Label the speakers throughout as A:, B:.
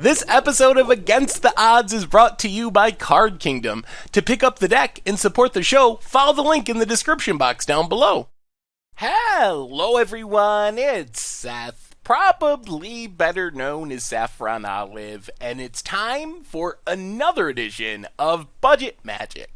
A: This episode of Against the Odds is brought to you by Card Kingdom. To pick up the deck and support the show, follow the link in the description box down below. Hello everyone, it's Seth, probably better known as Saffron Olive, and it's time for another edition of Budget Magic.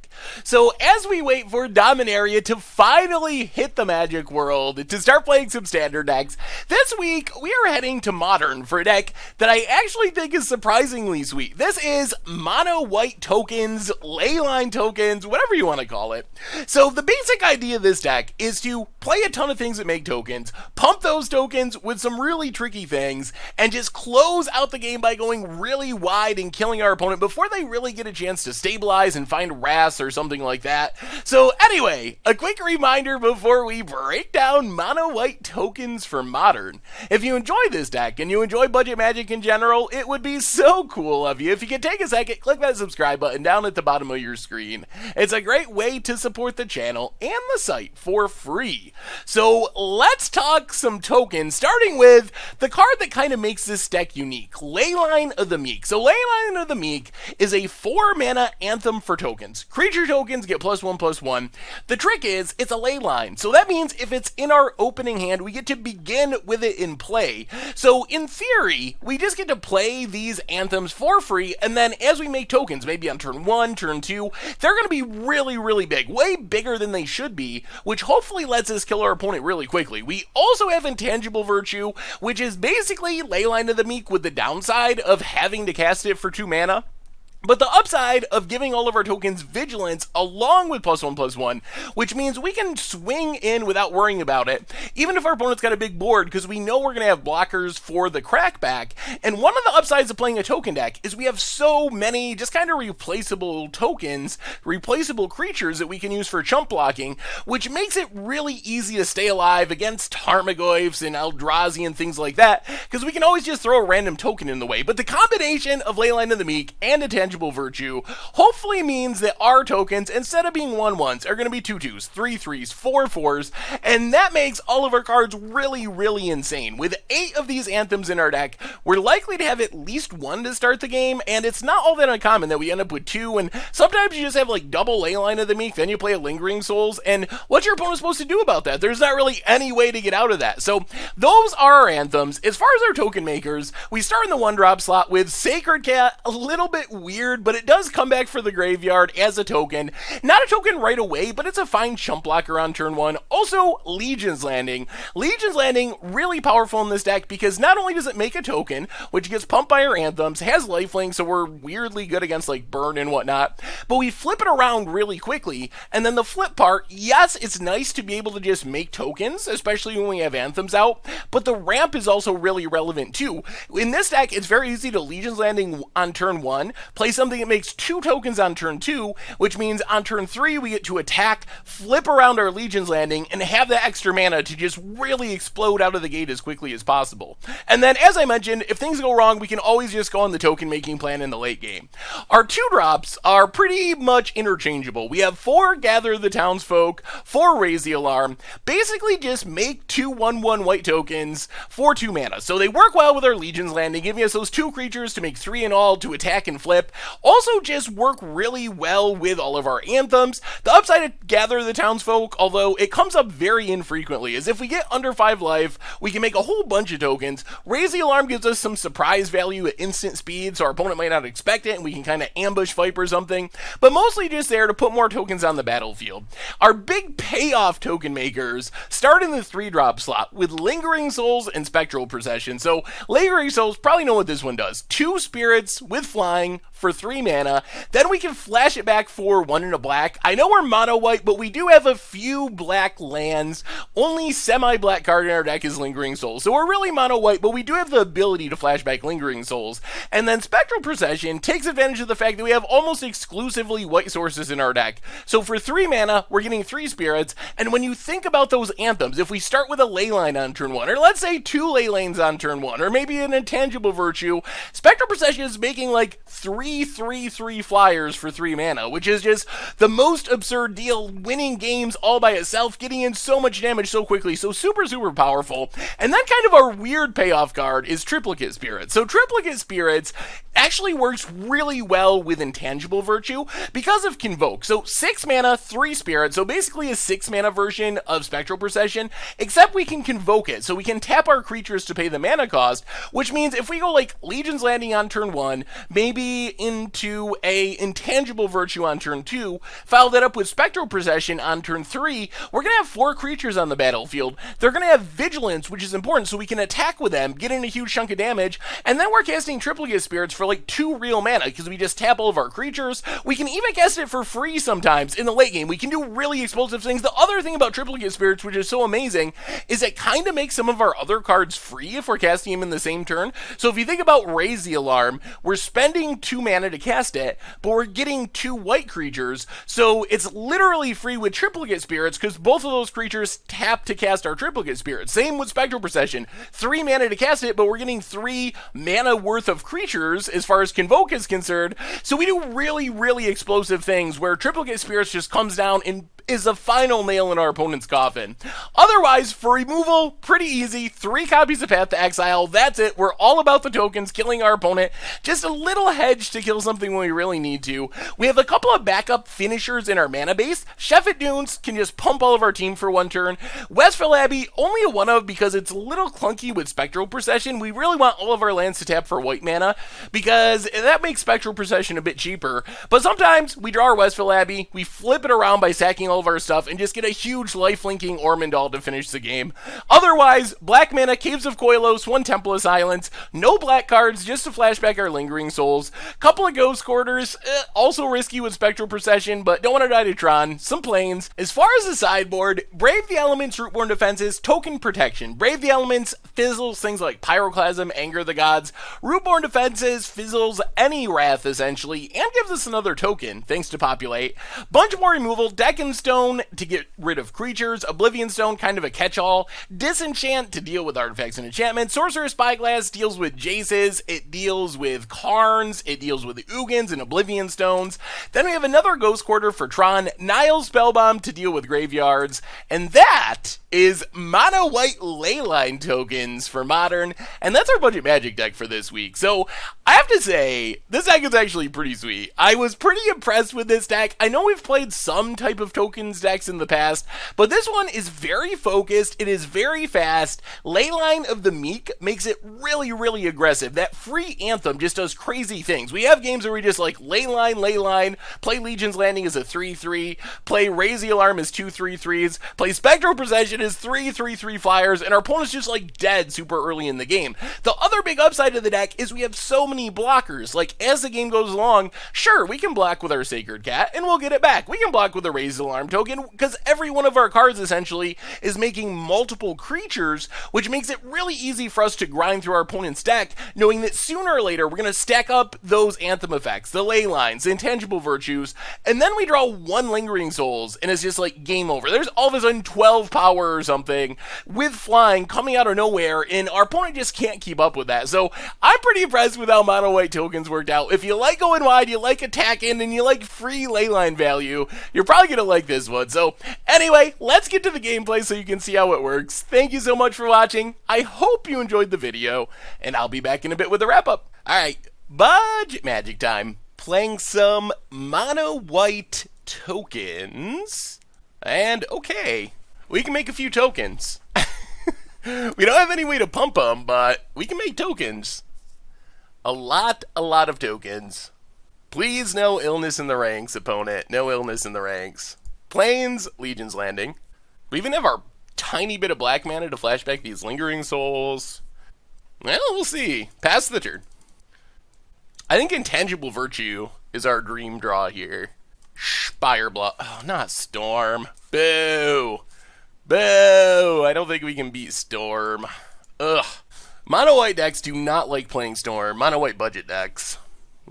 A: So as we wait for Dominaria to finally hit the Magic world, to start playing some standard decks, this week we are heading to Modern for a deck that I actually think is surprisingly sweet. This is Mono White Tokens, Leyline Tokens, whatever you want to call it. So the basic idea of this deck is to play a ton of things that make tokens, pump those tokens with some really tricky things, and just close out the game by going really wide and killing our opponent before they really get a chance to stabilize and find Wrath or something like that. So anyway, a quick reminder before we break down Mono White Tokens for Modern. If you enjoy this deck and you enjoy Budget Magic in general, it would be so cool of you if you could take a second, click that subscribe button down at the bottom of your screen. It's a great way to support the channel and the site for free. So let's talk some tokens, starting with the card that kind of makes this deck unique, Leyline of the Meek. So Leyline of the Meek is a 4-mana anthem for tokens. Creature tokens get +1/+1. The trick is, it's a Leyline, so that means if it's in our opening hand, we get to begin with it in play. So in theory, we just get to play these anthems for free, and then as we make tokens, maybe on turn 1, turn 2, they're going to be really, really big, way bigger than they should be, which hopefully lets us kill our opponent really quickly. We also have Intangible Virtue, which is basically Leyline of the Meek with the downside of having to cast it for 2 mana. But the upside of giving all of our tokens vigilance along with +1/+1, which means we can swing in without worrying about it, even if our opponent's got a big board, because we know we're going to have blockers for the crackback. And one of the upsides of playing a token deck is we have so many just kind of replaceable tokens, replaceable creatures that we can use for chump blocking, which makes it really easy to stay alive against Tarmogoyfs and Eldrazi and things like that, because we can always just throw a random token in the way. But the combination of Leyline of the Meek and Intangible Virtue hopefully means that our tokens, instead of being 1/1s, are going to be 2/2s, 3/3s, 4/4s, and that makes all of our cards really, really insane. With 8 of these anthems in our deck, we're likely to have at least 1 to start the game, and it's not all that uncommon that we end up with 2, and sometimes you just have like double Leyline of the Meek, then you play a Lingering Souls, and what's your opponent supposed to do about that? There's not really any way to get out of that. So those are our anthems. As far as our token makers, we start in the 1-drop slot with Sacred Cat, a little bit weird, but it does come back for the graveyard as a token. Not a token right away, but it's a fine chump blocker on turn 1. Also, Legion's Landing. Legion's Landing, really powerful in this deck because not only does it make a token, which gets pumped by our anthems, has lifelink, so we're weirdly good against like burn and whatnot, but we flip it around really quickly, and then the flip part, yes, it's nice to be able to just make tokens, especially when we have anthems out, but the ramp is also really relevant too. In this deck, it's very easy to Legion's Landing on turn 1, play something that makes 2 tokens on turn 2, which means on turn 3 we get to attack, flip around our Legion's Landing, and have that extra mana to just really explode out of the gate as quickly as possible. And then, as I mentioned, if things go wrong, we can always just go on the token making plan in the late game. Our 2-drops are pretty much interchangeable. We have 4 Gather the Townsfolk, 4 Raise the Alarm, basically just make 2 1/1 white tokens for 2 mana. So they work well with our Legion's Landing, giving us those 2 creatures to make 3 in all to attack and flip. Also just work really well with all of our anthems. The upside of Gather the Townsfolk, although it comes up very infrequently, is if we get under 5 life, we can make a whole bunch of tokens. Raise the Alarm gives us some surprise value at instant speed, so our opponent might not expect it, and we can kind of ambush Viper or something, but mostly just there to put more tokens on the battlefield. Our big payoff token makers start in the 3-drop slot with Lingering Souls and Spectral Procession. So Lingering Souls, probably know what this one does. 2 spirits with flying for 3 mana, then we can flash it back for 1 and a black. I know we're mono white, but we do have a few black lands. Only semi-black card in our deck is Lingering Souls, so we're really mono white, but we do have the ability to flash back Lingering Souls. And then Spectral Procession takes advantage of the fact that we have almost exclusively white sources in our deck. So for 3 mana, we're getting 3 spirits, and when you think about those anthems, if we start with a Leyline on turn 1, or let's say 2 Leylines on turn 1, or maybe an Intangible Virtue, Spectral Procession is making like 3 3/3/3 flyers for 3 mana, which is just the most absurd deal, winning games all by itself, getting in so much damage so quickly, so super, super powerful. And then kind of our weird payoff card is Triplicate Spirits. So Triplicate Spirits actually works really well with Intangible Virtue because of Convoke. So 6 mana, 3 spirits, so basically a 6 mana version of Spectral Procession, except we can Convoke it, so we can tap our creatures to pay the mana cost, which means if we go like Legion's Landing on turn 1, maybe into a Intangible Virtue on turn 2, follow that up with Spectral Procession on turn 3, we're going to have 4 creatures on the battlefield. They're going to have Vigilance, which is important, so we can attack with them, get in a huge chunk of damage, and then we're casting Triplicate Spirits for like 2 real mana, because we just tap all of our creatures. We can even cast it for free sometimes in the late game. We can do really explosive things. The other thing about Triplicate Spirits, which is so amazing, is it kind of makes some of our other cards free if we're casting them in the same turn. So if you think about Raise the Alarm, we're spending 2 mana to cast it, but we're getting 2 white creatures, so it's literally free with Triplicate Spirits, because both of those creatures tap to cast our Triplicate Spirits. Same with Spectral Procession. 3 mana to cast it, but we're getting 3 mana worth of creatures as far as Convoke is concerned. So we do really, really explosive things where Triplicate Spirits just comes down and is the final nail in our opponent's coffin. Otherwise, for removal, pretty easy. 3 copies of Path to Exile. That's it. We're all about the tokens, killing our opponent. Just a little hedge to kill something when we really need to. We have a couple of backup finishers in our mana base. Sheffet Dunes can just pump all of our team for 1 turn. Westfield Abbey, only a 1 of because it's a little clunky with Spectral Procession. We really want all of our lands to tap for white mana because that makes Spectral Procession a bit cheaper. But sometimes we draw our Westfield Abbey, we flip it around by sacking all of our stuff and just get a huge life-linking Ormondal to finish the game. Otherwise, black mana, Caves of Koilos, 1 Temple of Silence, no black cards, just to flashback our Lingering Souls, couple of Ghost Quarters, also risky with Spectral Procession, but don't want to die to Tron, some Plains. As far as the sideboard, Brave the Elements, Rootborn Defenses, Token Protection. Brave the Elements fizzles things like Pyroclasm, Anger the Gods. Rootborn Defenses fizzles any Wrath, essentially, and gives us another token, thanks to Populate. Bunch more removal, Deccan Stone to get rid of creatures, Oblivion Stone, kind of a catch-all, Disenchant to deal with artifacts and enchantments, Sorcerer's Spyglass deals with Jaces, it deals with Karns, it deals with the Ugins and Oblivion Stones. Then we have another Ghost Quarter for Tron, Nile Spellbomb to deal with graveyards, and that is Mono White Leyline Tokens for Modern, and that's our budget Magic deck for this week. So I have to say, this deck is actually pretty sweet. I was pretty impressed with this deck. I know we've played some type of tokens decks in the past, but this one is very focused, it is very fast. Leyline of the Meek makes it really, really aggressive. That free anthem just does crazy things. We have games where we just like Leyline, play Legion's Landing as a 3/3, play Raise the Alarm as 2 3/3s, play Spectral Procession as 3 3/3 flyers, and our opponent's just like dead super early in the game. The other big upside of the deck is we have so many blockers. Like as the game goes along, sure, we can block with our Sacred Cat and we'll get it back. We can block with a Raise the Alarm token because every one of our cards essentially is making multiple creatures, which makes it really easy for us to grind through our opponent's deck, knowing that sooner or later we're going to stack up those anthem effects, the ley lines, the intangible virtues, and then we draw 1 Lingering Souls and it's just like game over. There's all of a sudden 12 power or something with flying coming out of nowhere, and our opponent just can't keep up with that. So I'm pretty impressed with how Mono White Tokens worked out. If you like going wide, you like attacking, and you like free leyline value, you're probably going to like this one. So anyway, let's get to the gameplay so you can see how it works. Thank you so much for watching. I hope you enjoyed the video, and I'll be back in a bit with a wrap-up. Alright, budget magic time. Playing some Mono White Tokens. And okay, we can make a few tokens. We don't have any way to pump them, but we can make tokens. A lot of tokens. Please, no illness in the ranks, opponent. No illness in the ranks. Plains, Legion's Landing. We even have our tiny bit of black mana to flashback these Lingering Souls. Well, we'll see. Pass the turn. I think Intangible Virtue is our dream draw here. Spireblood. Oh, not Storm. Boo. Boo. I don't think we can beat Storm. Ugh. Mono White decks do not like playing Storm. Mono White budget decks.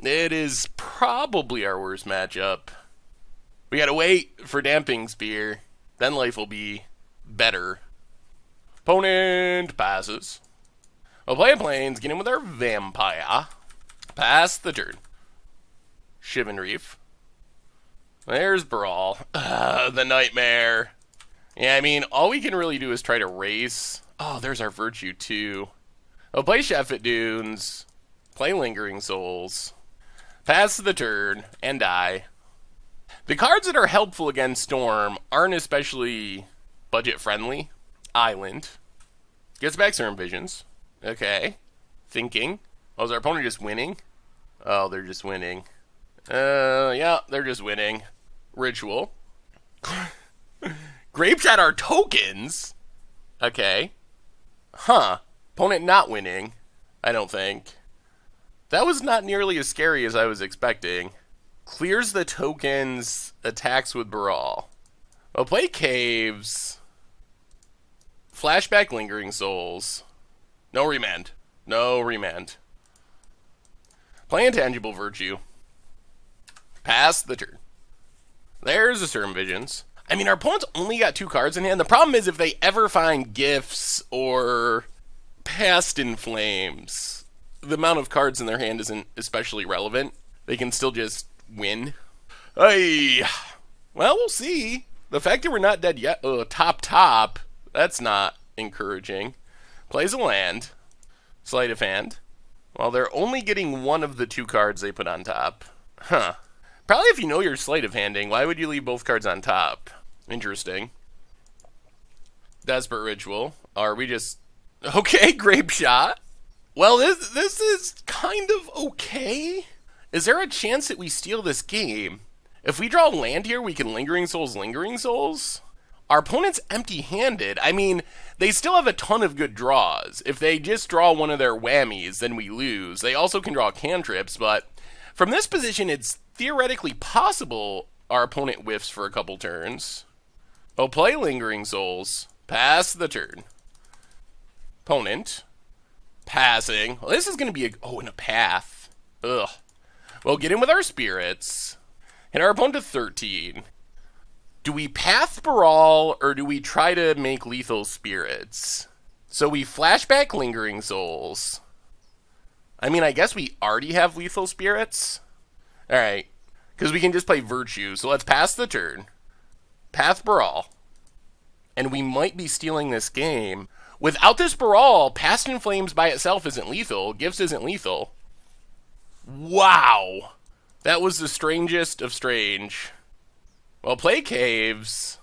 A: It is probably our worst matchup. We gotta wait for Damping Spear. Then life will be better. Opponent passes. We'll play a Plains, get in with our Vampire. Pass the turn. Reef. There's Brawl. The nightmare. Yeah, I mean, all we can really do is try to race. Oh, there's our Virtue, too. Oh, play Chef at Dunes. Play Lingering Souls. Pass the turn, and die. The cards that are helpful against Storm aren't especially budget-friendly. Island. Gets back Serum Visions. Okay. Thinking. Oh, is our opponent just winning? Oh, they're just winning. Yeah, they're just winning. Ritual. Grapes at our tokens? Okay. Huh. Opponent not winning, I don't think. That was not nearly as scary as I was expecting. Clears the tokens, attacks with Brawl. Well, play Caves. Flashback Lingering Souls. No remand. No remand. Play Intangible Virtue. Pass the turn. There's the Serum Visions. I mean, our opponent's only got 2 cards in hand. The problem is if they ever find Gifts or Past in Flames, the amount of cards in their hand isn't especially relevant. They can still just win. Hey, well, we'll see. The fact that we're not dead yet, top, that's not encouraging. Plays a land. Sleight of hand. Well, they're only getting 1 of the 2 cards they put on top. Huh. Probably if you know your sleight of handing, why would you leave both cards on top? Interesting. Desperate Ritual. Are we just... Okay, Grape Shot. Well, this is kind of okay. Is there a chance that we steal this game? If we draw land here, we can Lingering Souls? Our opponent's empty-handed. I mean, they still have a ton of good draws. If they just draw one of their whammies, then we lose. They also can draw cantrips, but from this position, it's theoretically possible our opponent whiffs for a couple turns. Oh, play Lingering Souls. Pass the turn. Opponent. Passing. Well, this is going to be in a path. Ugh. Well, get in with our spirits. Hit our opponent to 13. Do we path Brawl, or do we try to make lethal spirits? So we flashback Lingering Souls. I mean, I guess we already have lethal spirits. Alright. Because we can just play Virtue. So let's pass the turn. Path Brawl. And we might be stealing this game. Without this Brawl, Past in Flames by itself isn't lethal. Gifts isn't lethal. Wow. That was the strangest of strange. Well, play Caves.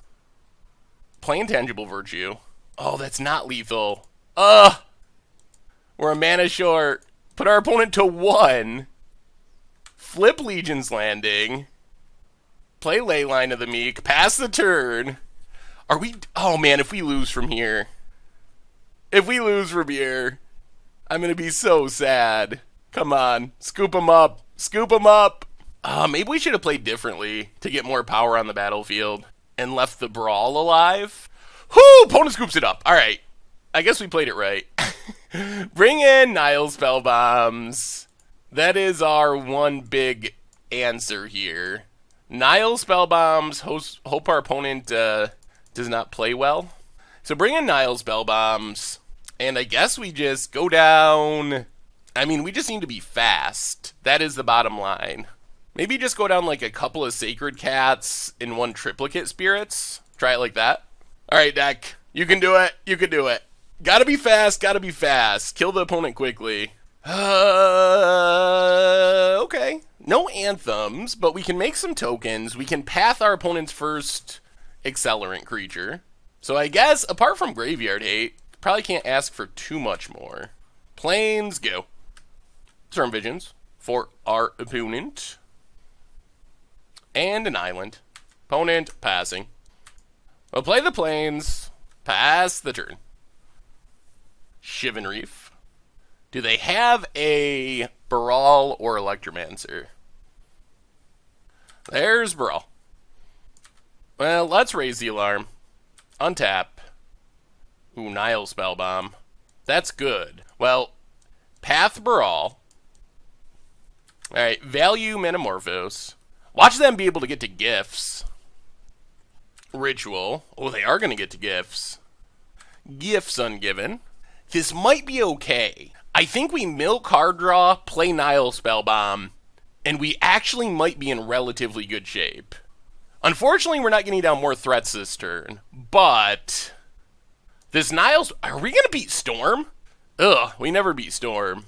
A: Play Intangible Virtue. Oh, that's not lethal. We're a mana short. Put our opponent to 1. Flip Legion's Landing. Play Leyline of the Meek. Pass the turn. Are we... Oh, man, if we lose from here. If we lose from here, I'm going to be so sad. Come on. Scoop him up. Scoop him up. Maybe we should have played differently to get more power on the battlefield and left the Brawl alive. Whoo! Opponent scoops it up. All right. I guess we played it right. Bring in Nile Spellbombs. That is our one big answer here. Nile Spellbombs. Hope our opponent does not play well. So bring in Nile Spellbombs. And I guess we just go down. I mean, we just need to be fast. That is the bottom line. Maybe just go down like a couple of Sacred Cats and 1 Triplicate Spirits. Try it like that. All right, deck. You can do it. You can do it. Gotta be fast. Gotta be fast. Kill the opponent quickly. Okay. No anthems, but we can make some tokens. We can path our opponent's first accelerant creature. So I guess, apart from Graveyard Hate, probably can't ask for too much more. Plains, go. Serum Visions for our opponent. And an island. Opponent, passing. We'll play the Plains. Pass the turn. Reef. Do they have a Brawl or Electromancer? There's Brawl. Well, let's raise the alarm. Untap. Ooh, Nile Spellbomb. That's good. Well, Path Brawl. Alright, value Metamorphose. Watch them be able to get to gifts. Ritual. Oh, they are going to get to gifts. Gifts ungiven. This might be okay. I think we mill card draw, play Nile Spellbomb, and we actually might be in relatively good shape. Unfortunately, we're not getting down more threats this turn, but this Niles... Are we going to beat Storm? Ugh, we never beat Storm.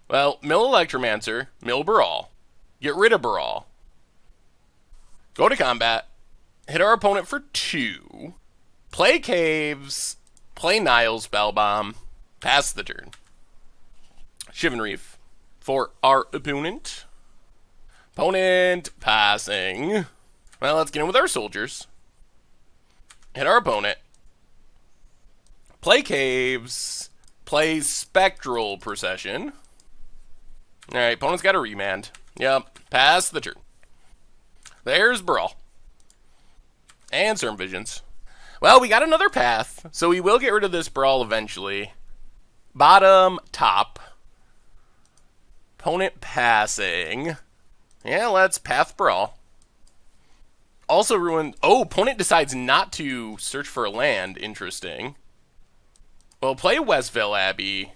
A: Well, mill Electromancer, mill Baral. Get rid of Baral. Go to combat. Hit our opponent for 2. Play Caves. Play Niles Spellbomb. Pass the turn. Shivan Reef for our opponent. Opponent passing. Well, let's get in with our soldiers. Hit our opponent. Play Caves. Play Spectral Procession. Alright, opponent's got a remand. Yep, pass the turn. There's Brawl. And Certain Visions. Well, we got another path, so we will get rid of this Brawl eventually. Bottom, top. Opponent passing. Yeah, let's path Brawl. Also ruin... Oh, opponent decides not to search for a land. Interesting. Well, play Westvale Abbey.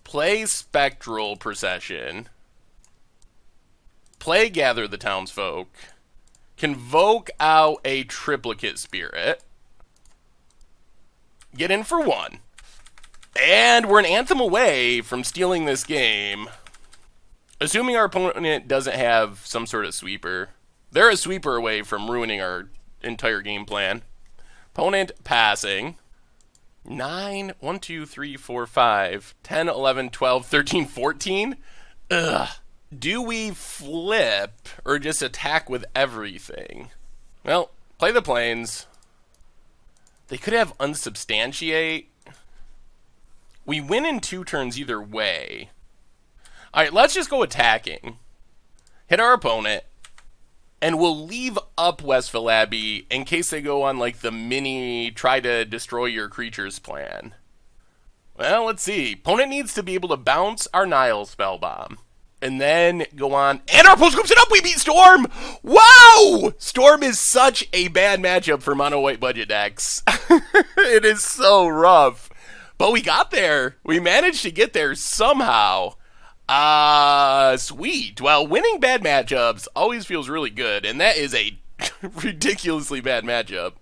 A: Play Spectral Procession. Play Gather the Townsfolk. Convoke out a Triplicate Spirit. Get in for 1. And we're an anthem away from stealing this game. Assuming our opponent doesn't have some sort of sweeper. They're a sweeper away from ruining our entire game plan. Opponent passing. 9, 1, 2, 3, 4, 5, 10, 11, 12, 13, 14? Ugh. Do we flip or just attack with everything? Well, play the plains. They could have unsubstantiate. We win in 2 turns either way. Alright, let's just go attacking. Hit our opponent. And we'll leave up Westvale Abbey in case they go on, like, the mini try to destroy your creatures plan. Well, let's see. Opponent needs to be able to bounce our Nile Spellbomb. And then go on. And our opponent scoops it up! We beat Storm! Wow! Storm is such a bad matchup for mono white budget decks. It is so rough. But we got there. We managed to get there somehow. Sweet. Well, winning bad matchups always feels really good, and that is a ridiculously bad matchup.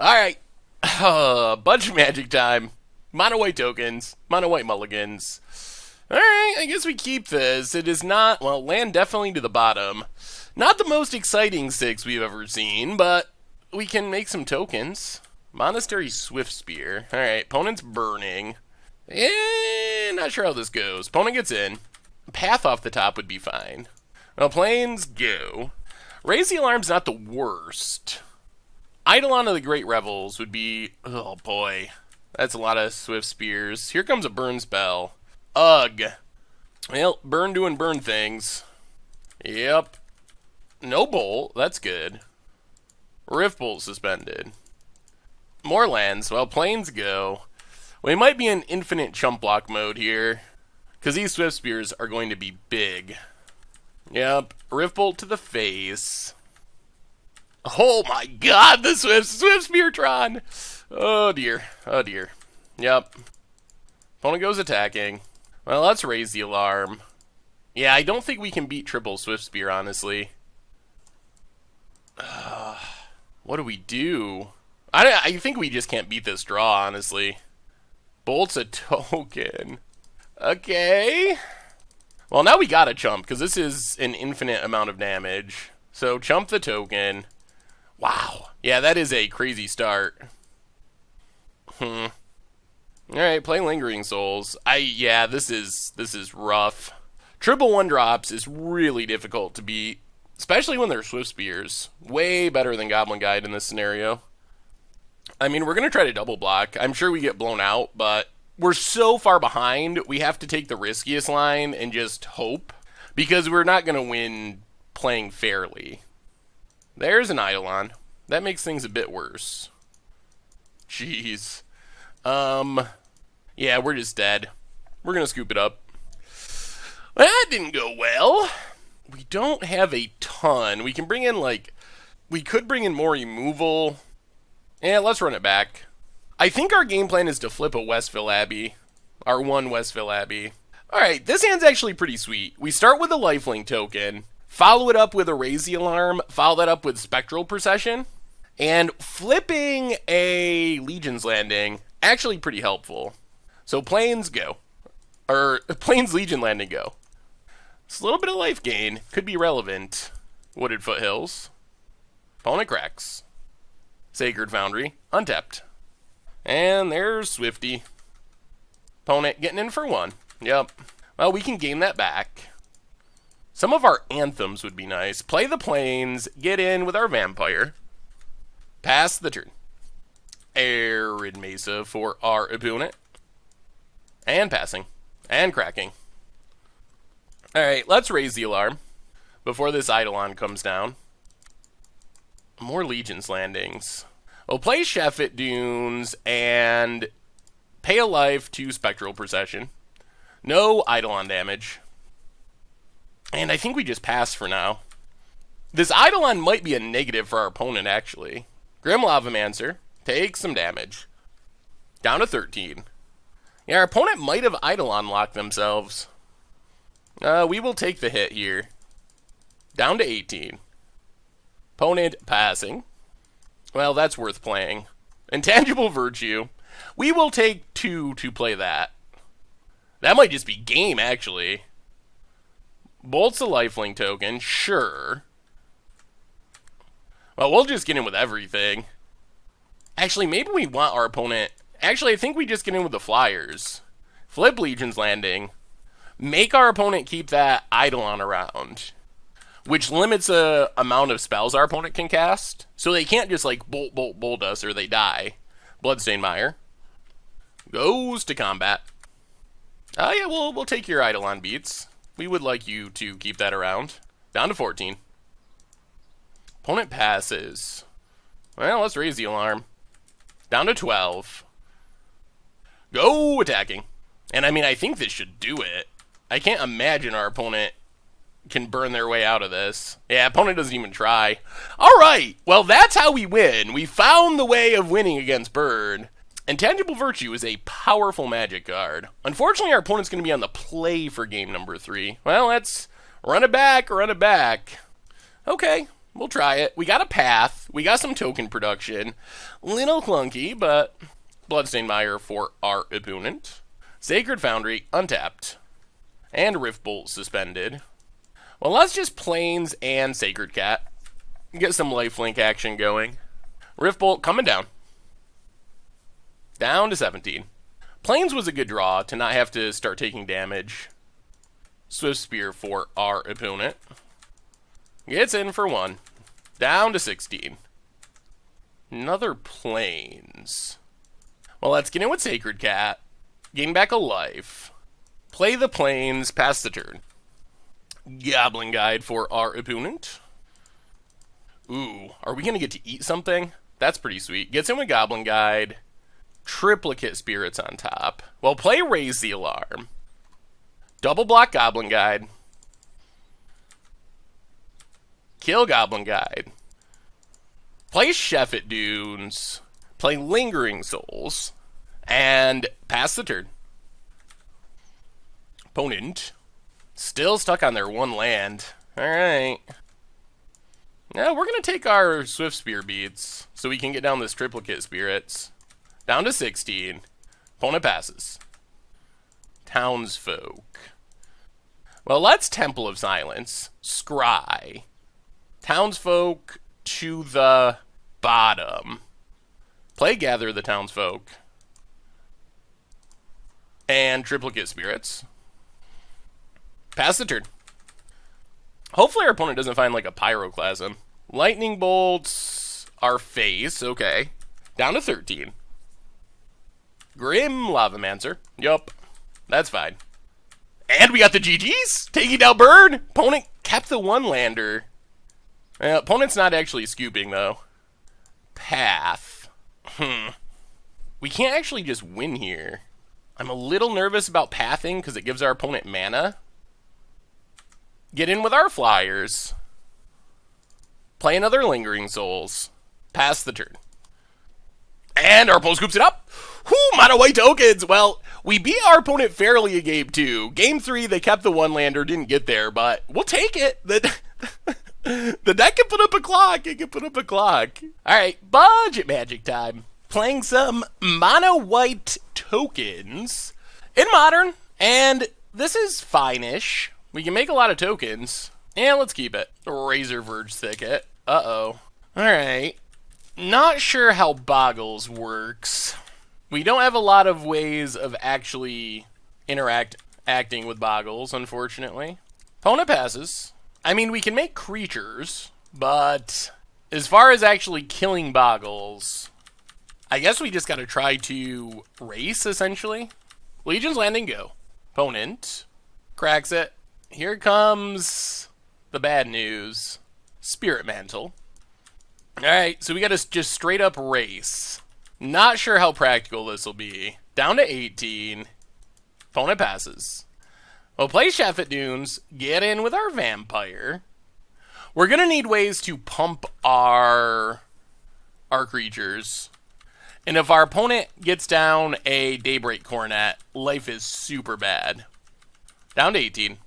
A: Alright. Bunch of magic time. Mono white tokens. Mono white mulligans. Alright, I guess we keep this. It is not, well, land definitely to the bottom. Not the most exciting 6 we've ever seen, but we can make some tokens. Monastery Swift Spear. Alright, opponent's burning. Not sure how this goes. Opponent gets in. Path off the top would be fine. Well, plains go. Raise the Alarm's not the worst. Eidolon of the Great Revels would be... Oh, boy. That's a lot of Swift Spears. Here comes a burn spell. Ugh. Well, burn doing burn things. Yep. No bolt. That's good. Rift Bolt suspended. More lands. Well, plains go. We might be in infinite chump block mode here. Because these Swift Spears are going to be big. Yep. Rift Bolt to the face. Oh my god, the Swift Speartron! Oh dear. Oh dear. Yep. Opponent goes attacking. Well, let's raise the alarm. Yeah, I don't think we can beat triple Swift Spear, honestly. What do we do? I think we just can't beat this draw, honestly. Bolt's a token. Okay. Well, now we gotta chump, because this is an infinite amount of damage. So, chump the token. Wow. Yeah, that is a crazy start. Alright, play Lingering Souls. Yeah, this is rough. Triple 1-drops is really difficult to beat, especially when they're Swift Spears. Way better than Goblin Guide in this scenario. I mean, we're going to try to double block. I'm sure we get blown out, but we're so far behind, we have to take the riskiest line and just hope, because we're not going to win playing fairly. There's an Eidolon. That makes things a bit worse. Jeez. Yeah, we're just dead. We're going to scoop it up. Well, that didn't go well. We don't have a ton. We can bring in, like, we could bring in more removal. Yeah, let's run it back. I think our game plan is to flip a Westvale Abbey. Our one Westvale Abbey. Alright, this hand's actually pretty sweet. We start with a lifelink token, follow it up with a Raise the Alarm, follow that up with Spectral Procession, and flipping a Legion's Landing, actually pretty helpful. So Plains go. Or, Plains Legion Landing go. It's a little bit of life gain, could be relevant. Wooded Foothills. Opponent cracks. Sacred Foundry, untapped. And there's Swifty. Opponent getting in for 1. Yep. Well, we can gain that back. Some of our anthems would be nice. Play the Plains, get in with our Vampire. Pass the turn. Arid Mesa for our opponent. And passing. And cracking. Alright, let's raise the alarm before this Eidolon comes down. More Legion's Landings. We'll play Chef at Dunes and pay a life to Spectral Procession. No Eidolon damage. And I think we just pass for now. This Eidolon might be a negative for our opponent, actually. Grim Lavamancer takes some damage. Down to 13. Yeah, our opponent might have Eidolon locked themselves. We will take the hit here. Down to 18. Opponent passing. Well, that's worth playing. Intangible Virtue. We will take 2 to play that. That might just be game, actually. Bolt's a lifelink token, sure. Well, we'll just get in with everything. Actually, maybe we want our opponent... Actually, I think we just get in with the Flyers. Flip Legion's Landing. Make our opponent keep that Eidolon around. Which limits the amount of spells our opponent can cast. So they can't just, like, bolt us or they die. Bloodstained Mire. Goes to combat. Oh, yeah, we'll take your Eidolon beats. We would like you to keep that around. Down to 14. Opponent passes. Well, let's raise the alarm. Down to 12. Go attacking. And I mean, I think this should do it. I can't imagine our opponent can burn their way out of this. Yeah, opponent doesn't even try. Alright, well that's how we win. We found the way of winning against Bird. Intangible Virtue is a powerful magic card. Unfortunately, our opponent's going to be on the play for game number 3. Well, let's run it back, run it back. Okay, we'll try it. We got a path. We got some token production. Little clunky, but Bloodstained Mire for our opponent. Sacred Foundry, untapped. And Rift Bolt suspended. Well, let's just Plains and Sacred Cat. Get some lifelink action going. Rift Bolt coming down. Down to 17. Plains was a good draw to not have to start taking damage. Swift Spear for our opponent. Gets in for 1. Down to 16. Another Plains. Well, let's get in with Sacred Cat. Gain back a life. Play the Plains, pass the turn. Goblin Guide for our opponent. Ooh, are we going to get to eat something? That's pretty sweet. Gets in with Goblin Guide. Triplicate Spirits on top. Well, play Raise the Alarm. Double block Goblin Guide. Kill Goblin Guide. Play Chef at Dunes. Play Lingering Souls. And pass the turn. Opponent. Still stuck on their 1 land. Alright. Now we're going to take our Swift Spear beats so we can get down this Triplicate Spirits. Down to 16. Opponent passes. Townsfolk. Well, let's Temple of Silence. Scry. Townsfolk to the bottom. Play Gather the Townsfolk. And Triplicate Spirits. Pass the turn. Hopefully our opponent doesn't find like a Pyroclasm. Lightning Bolts our face. Okay. Down to 13. Grim Lavamancer. Yup. That's fine. And we got the GGs. Taking down Bird. Opponent kept the 1-lander. Opponent's not actually scooping, though. Path. We can't actually just win here. I'm a little nervous about pathing because it gives our opponent mana. Get in with our Flyers. Play another Lingering Souls. Pass the turn. And our opponent scoops it up. Whoo, mono white tokens. Well, We beat our opponent fairly in game 2. Game 3, they kept the one lander, didn't get there, but we'll take it. The deck can put up a clock. It can put up a clock. All right, budget magic time. Playing some mono white tokens in modern, and this is fine-ish. We can make a lot of tokens. Yeah, let's keep it. Razor Verge Thicket. Uh-oh. All right. Not sure how Boggles works. We don't have a lot of ways of actually acting with Boggles, unfortunately. Opponent passes. I mean, we can make creatures, but as far as actually killing Boggles, I guess we just got to try to race, essentially. Legion's Landing, go. Opponent cracks it. Here comes the bad news. Spirit Mantle. Alright, so we got to just straight up race. Not sure how practical this will be. Down to 18. Opponent passes. We'll play Chef at Dunes, get in with our Vampire. We're going to need ways to pump our creatures. And if our opponent gets down a Daybreak Coronet, life is super bad. Down to 18.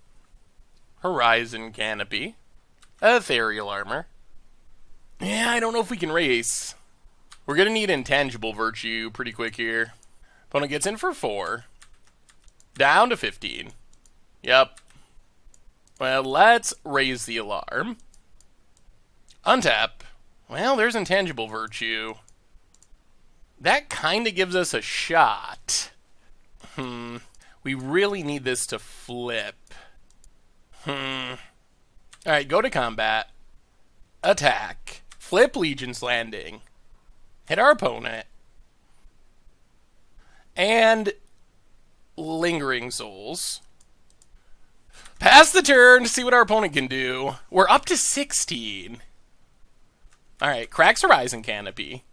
A: Horizon Canopy. Ethereal Armor. Yeah, I don't know if we can race. We're going to need Intangible Virtue pretty quick here. Opponent gets in for 4. Down to 15. Yep. Well, let's raise the alarm. Untap. Well, there's Intangible Virtue. That kind of gives us a shot. We really need this to flip. Alright, go to combat. Attack. Flip Legion's Landing. Hit our opponent. And Lingering Souls. Pass the turn to see what our opponent can do. We're up to 16. Alright, cracks Horizon Canopy.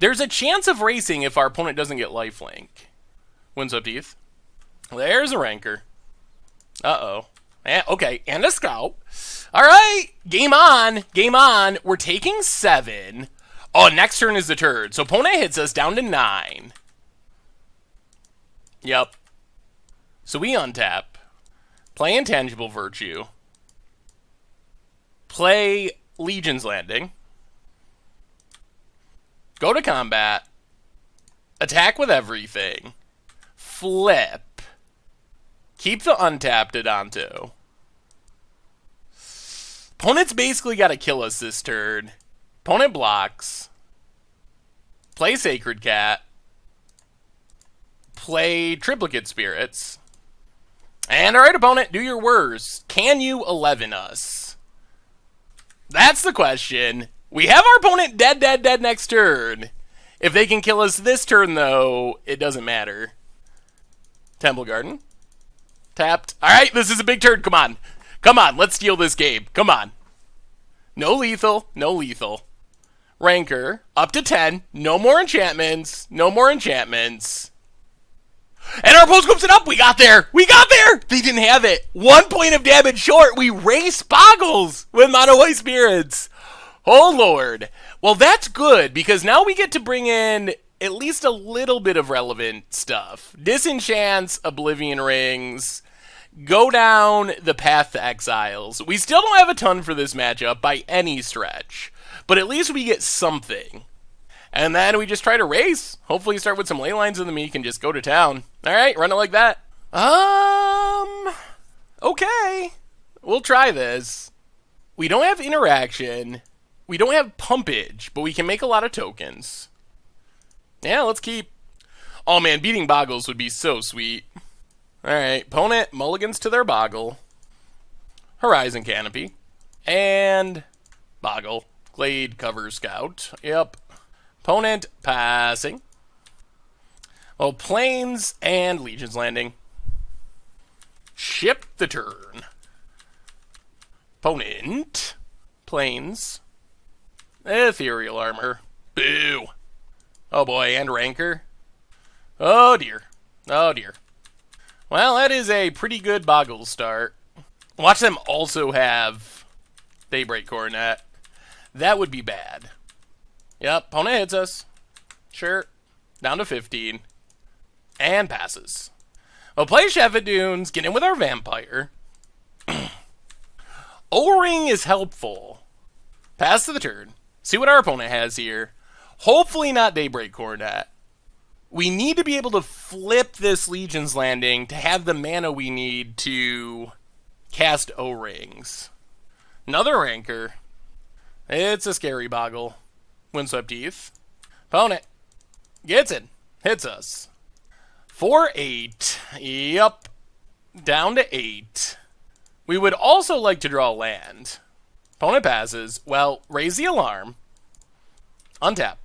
A: There's a chance of racing if our opponent doesn't get lifelink. Windswept Teeth. There's a Rancor. Uh-oh. Okay, and a Scout. Alright, game on. Game on. We're taking 7. Oh, next turn is the turn. So opponent hits us down to 9. Yep. So we untap. Play Intangible Virtue. Play Legion's Landing. Go to combat. Attack with everything. Flip. Keep the untapped Adanto. Opponent's basically got to kill us this turn. Opponent blocks. Play Sacred Cat. Play Triplicate Spirits. And alright, opponent, do your worst. Can you 11 us? That's the question. We have our opponent dead next turn. If they can kill us this turn, though, it doesn't matter. Temple Garden. Tapped. Alright, this is a big turn. Come on. Come on, let's steal this game. Come on. No lethal. No lethal. Rancor. Up to 10. No more enchantments. No more enchantments. And our opponent scoops it up. We got there. We got there. They didn't have it. 1 point of damage short. We race Boggles with Mono White Spirits. Oh, Lord. Well, that's good, because now we get to bring in at least a little bit of relevant stuff. Disenchants, Oblivion Rings, go down the path to Exiles. We still don't have a ton for this matchup by any stretch, but at least we get something. And then we just try to race. Hopefully start with some ley lines in the Meek and just go to town. All right, run it like that. Okay. We'll try this. We don't have interaction. We don't have pumpage, but we can make a lot of tokens. Yeah, let's keep. Oh man, beating Boggles would be so sweet. Alright, opponent mulligans to their Boggle. Horizon Canopy. And Boggle. Glade Cover Scout. Yep. Opponent passing. Oh, Plains and Legion's Landing. Ship the turn. Opponent. Plains. Ethereal Armor. Boo. Oh boy, and Rancor. Oh dear. Oh dear. Well, that is a pretty good Boggle start. Watch them also have Daybreak Coronet. That would be bad. Yep, opponent hits us. Sure. Down to 15. And passes. We'll play Shepherd Dunes, get in with our vampire. O-Ring is helpful. Pass to the turn. See what our opponent has here. Hopefully not Daybreak Coronet. We need to be able to flip this Legion's Landing to have the mana we need to cast O-Rings. Another Rancor. It's a scary boggle. Windswept Heath. Opponent gets it. Hits us. 4-8. Yup. Down to 8. We would also like to draw land. Opponent passes. Well, raise the alarm. Untap.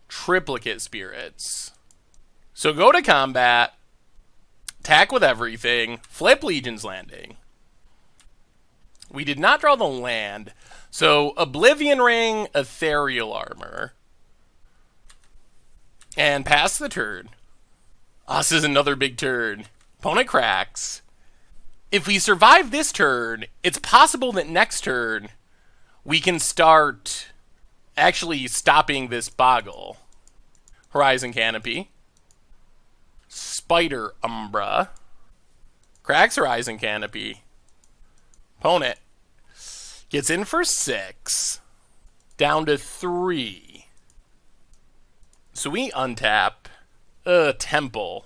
A: Triplicate Spirits. So go to combat. Attack with everything. Flip Legion's Landing. We did not draw the land. So Oblivion Ring, Ethereal Armor. And pass the turn. Oh, this is another big turn. Opponent cracks. If we survive this turn, it's possible that next turn we can start actually stopping this boggle. Horizon Canopy. Spider Umbra. Cracks Horizon Canopy. Opponent gets in for 6. Down to 3. So we untap Temple.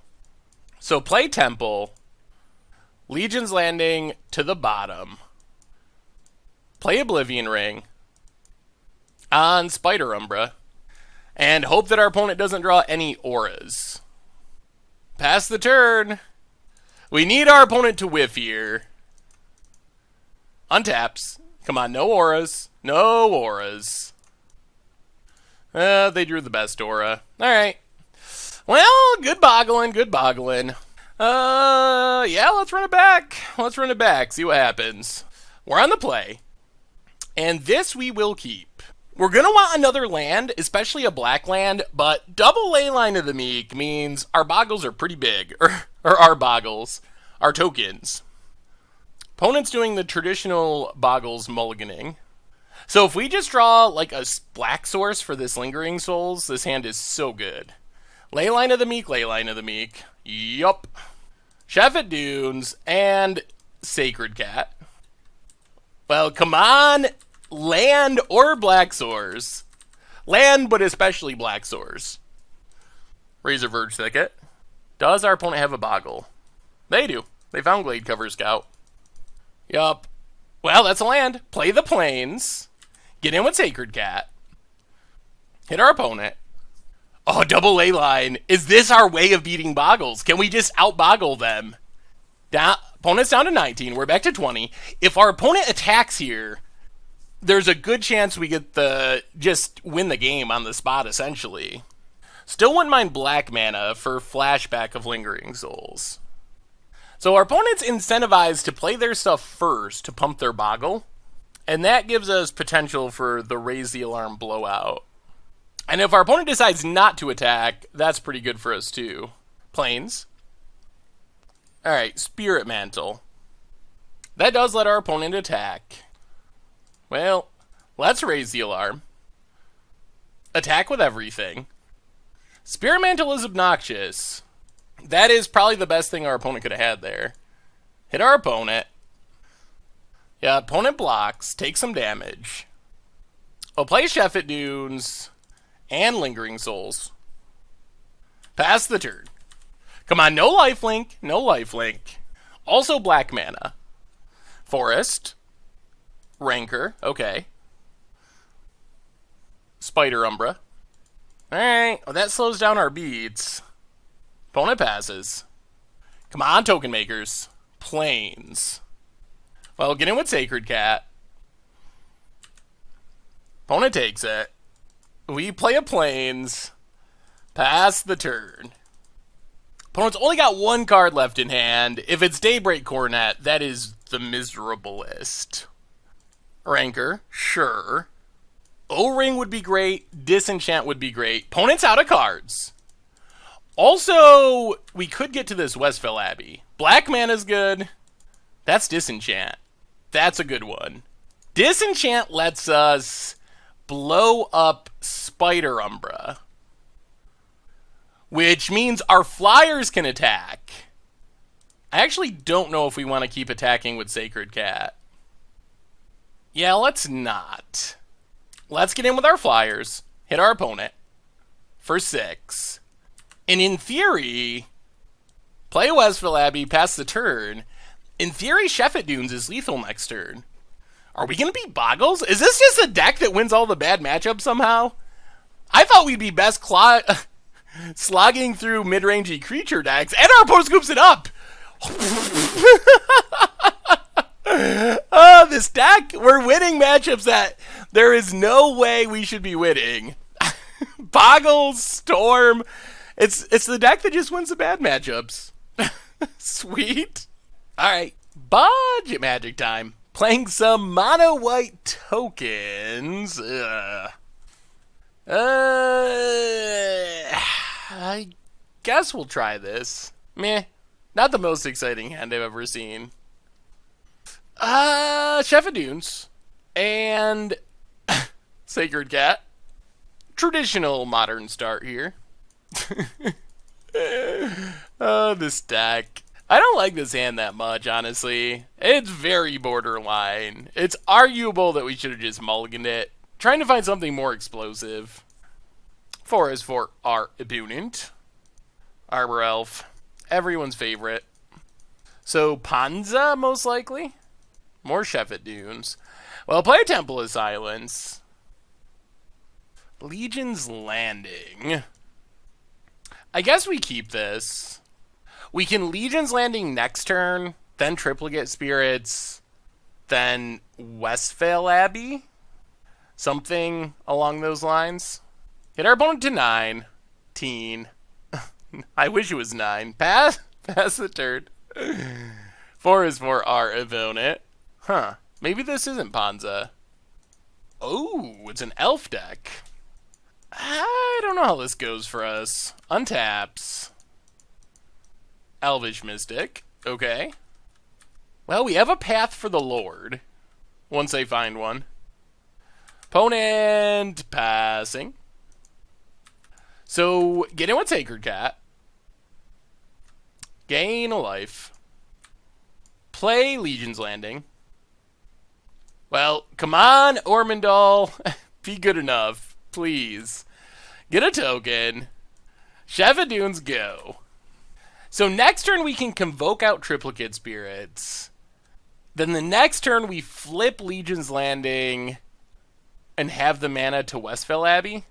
A: So play Temple. Legion's Landing to the bottom. Play Oblivion Ring on Spider Umbra. And hope that our opponent doesn't draw any auras. Pass the turn. We need our opponent to whiff here. Untaps. Come on, no auras. No auras. They drew the best aura. Alright. Well, good boggling, good boggling. Yeah, let's run it back. Let's run it back, see what happens. We're on the play. And this we will keep. We're going to want another land, especially a black land, but double Leyline of the Meek means our boggles are pretty big. Or our boggles. Our tokens. Opponent's doing the traditional boggles mulliganing. So if we just draw like a black source for this Lingering Souls, this hand is so good. Leyline of the Meek, Leyline of the Meek. Yup. Shepherd Dunes and Sacred Cat. Well, come on. Land or black source. Land, but especially black source. Razor Verge Thicket. Does our opponent have a boggle? They do. They found Glade Cover Scout. Yup. Well, that's a land. Play the Plains. Get in with Sacred Cat. Hit our opponent. Oh, double Leyline. Is this our way of beating boggles? Can we just out-boggle them? Opponent's down to 19. We're back to 20. If our opponent attacks here, there's a good chance we get just win the game on the spot, essentially. Still wouldn't mind black mana for flashback of Lingering Souls. So our opponent's incentivized to play their stuff first to pump their boggle. And that gives us potential for the Raise the Alarm blowout. And if our opponent decides not to attack, that's pretty good for us too. Plains. Alright, Spirit Mantle. That does let our opponent attack. Well, let's Raise the Alarm. Attack with everything. Spirit Mantle is obnoxious. That is probably the best thing our opponent could have had there. Hit our opponent. Yeah, opponent blocks, take some damage. We'll play Shepherd Dunes and Lingering Souls. Pass the turn. Come on, no lifelink, no lifelink. Also black mana. Forest. Rancor, okay. Spider Umbra. Alright, well, that slows down our beats. Opponent passes. Come on, token makers. Plains. Well, get in with Sacred Cat. Opponent takes it. We play a Plains. Pass the turn. Opponent's only got one card left in hand. If it's Daybreak Coronet, that is the miserablest. Rancor, sure. O-Ring would be great. Disenchant would be great. Opponent's out of cards. Also, we could get to this Westville Abbey. Black mana's good. That's Disenchant. That's a good one. Disenchant lets us blow up Spider Umbra. which means our flyers can attack. I actually don't know if we want to keep attacking with Sacred Cat. Yeah, let's not. Let's get in with our flyers, hit our opponent for 6. And in theory, play Westville Abbey, pass the turn. In theory, Sheffet Dunes is lethal next turn. Are we going to be Boggles? Is this just a deck that wins all the bad matchups somehow? I thought we'd be best slogging through mid-rangey creature decks, and our opponent scoops it up! Oh, this deck, we're winning matchups that there is no way we should be winning. Boggles, Storm, it's the deck that just wins the bad matchups. Sweet. Alright, budget magic time. Playing some mono white tokens. I guess we'll try this. Meh. Not the most exciting hand I've ever seen. Sheffet Dunes. And Sacred Cat. Traditional modern start here. Oh, this deck. I don't like this hand that much, honestly. It's very borderline. It's arguable that we should have just mulliganed it. Trying to find something more explosive. 4 is for our opponent. Arbor Elf. Everyone's favorite. So, Panza, most likely? More Sheffet Dunes. Well, play Temple of Silence. Legion's Landing. I guess we keep this. We can Legion's Landing next turn, then Triplicate Spirits, then Westvale Abbey. Something along those lines. Hit our opponent to 9. Teen. I wish it was 9. Pass the turn. 4 is for our opponent. Huh. Maybe this isn't Panza. Oh, it's an elf deck. I don't know how this goes for us. Untaps. Elvish Mystic. Okay. Well, we have a path for the Lord. Once I find one. Opponent passing. So, get in with Sacred Cat. Gain a life. Play Legion's Landing. Well, come on, Ormondal. Be good enough. Please. Get a token. Sheffet Dunes, go. So next turn we can convoke out Triplicate Spirits. Then the next turn we flip Legion's Landing and have the mana to Westvale Abbey.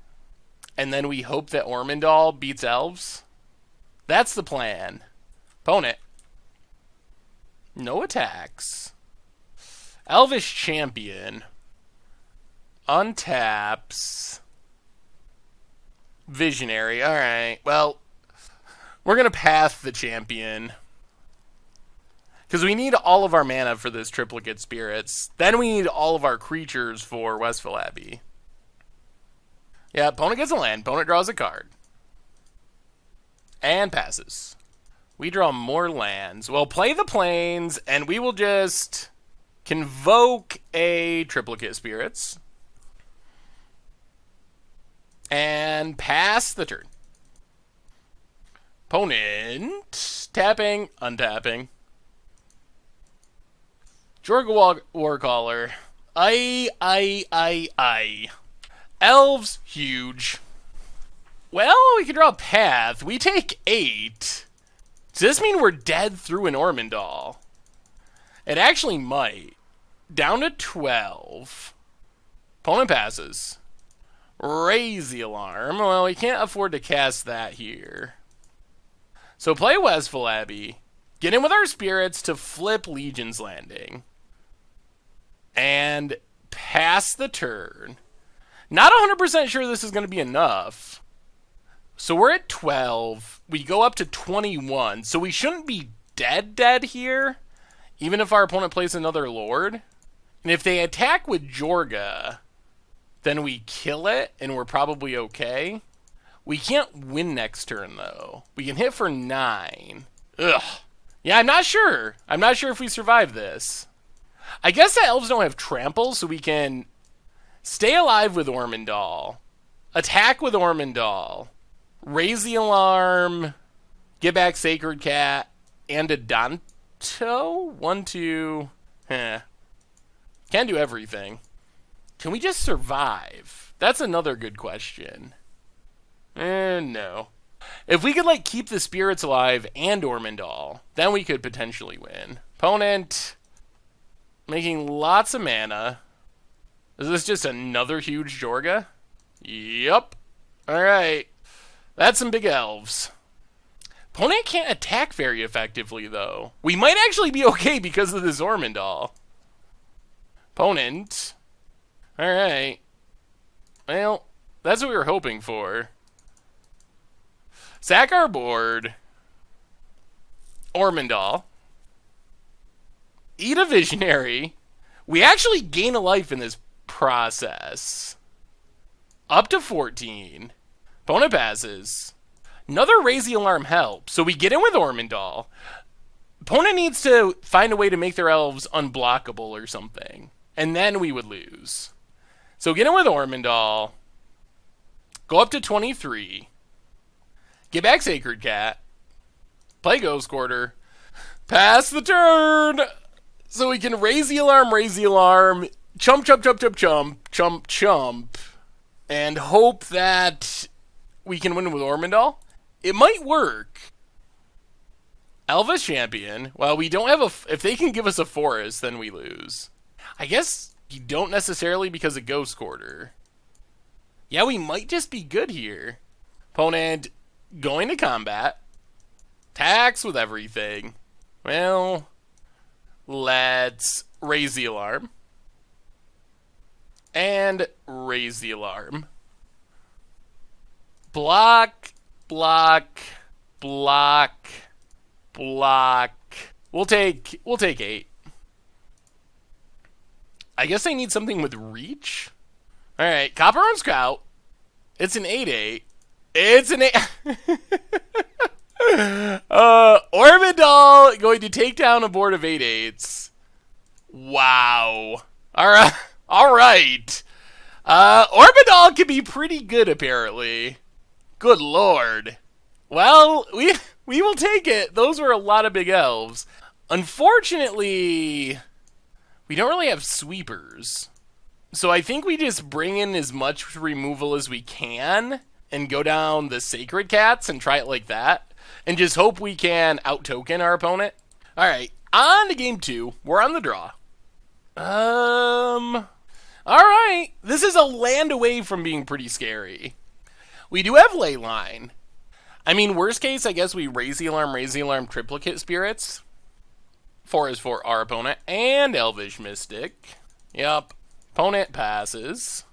A: And then we hope that Ormondal beats Elves. That's the plan. Opponent. No attacks. Elvish Champion. Untaps. Visionary. Alright, well, we're going to path the champion. Because we need all of our mana for this Triplicate Spirits. Then we need all of our creatures for Westvale Abbey. Yeah, opponent gets a land. Opponent draws a card. And passes. We draw more lands. Well, play the plains, and we will just convoke a Triplicate Spirits. And pass the turn. Opponent tapping, untapping. Jorga Warcaller. I. Elves, huge. Well, we can draw a path. We take 8. Does this mean we're dead through an Ormondal? It actually might. Down to 12. Opponent passes. Raise the alarm. Well, we can't afford to cast that here. So play Westvale Abbey. Get in with our spirits to flip Legion's Landing. And pass the turn. Not 100% sure this is going to be enough. So we're at 12. We go up to 21. So we shouldn't be dead here. Even if our opponent plays another Lord. And if they attack with Jorga, then we kill it and we're probably okay. We can't win next turn, though. We can hit for 9. Ugh. Yeah, I'm not sure. I'm not sure if we survive this. I guess the elves don't have trample, so we can stay alive with Ormondal, attack with Ormondal, Raise the Alarm, get back Sacred Cat, and a Danto? 1, 2. Can't do everything. Can we just survive? That's another good question. No. If we could, like, keep the spirits alive and Ormondal, then we could potentially win. Opponent making lots of mana. Is this just another huge Jorga? Yup. Alright. That's some big elves. Opponent can't attack very effectively, though. We might actually be okay because of this Ormondal. Opponent. Alright. Well, that's what we were hoping for. Sack our board. Ormondal. Eat a Visionary. We actually gain a life in this process. Up to 14. Opponent passes. Another Raise the Alarm helps. So we get in with Ormondal. Opponent needs to find a way to make their elves unblockable or something. And then we would lose. So get in with Ormondal. Go up to 23. Get back Sacred Cat. Play Ghost Quarter. Pass the turn. So we can raise the alarm, chump, and hope that we can win with Ormondal. It might work. Elvis Champion. Well, we don't have if they can give us a forest, then we lose. I guess you don't necessarily because of Ghost Quarter. Yeah, we might just be good here. Opponent going to combat. Tax with everything. Well, let's raise the alarm. And raise the alarm. Block, block, block, block. We'll take 8. I guess I need something with reach. All right, Copper on Scout. It's an 8/8. It's an 8. Ormondal going to take down a board of 8/8s. Wow. All right. All right. Ormondal can be pretty good, apparently. Good lord. Well, we will take it. Those were a lot of big elves. Unfortunately, we don't really have sweepers. So I think we just bring in as much removal as we can and go down the Sacred Cats and try it like that. And just hope we can out-token our opponent. Alright, on to game 2. We're on the draw. Alright. This is a land away from being pretty scary. We do have Leyline. I mean, worst case, I guess we raise the alarm, triplicate spirits. 4 is for our opponent. And Elvish Mystic. Yup. Opponent passes.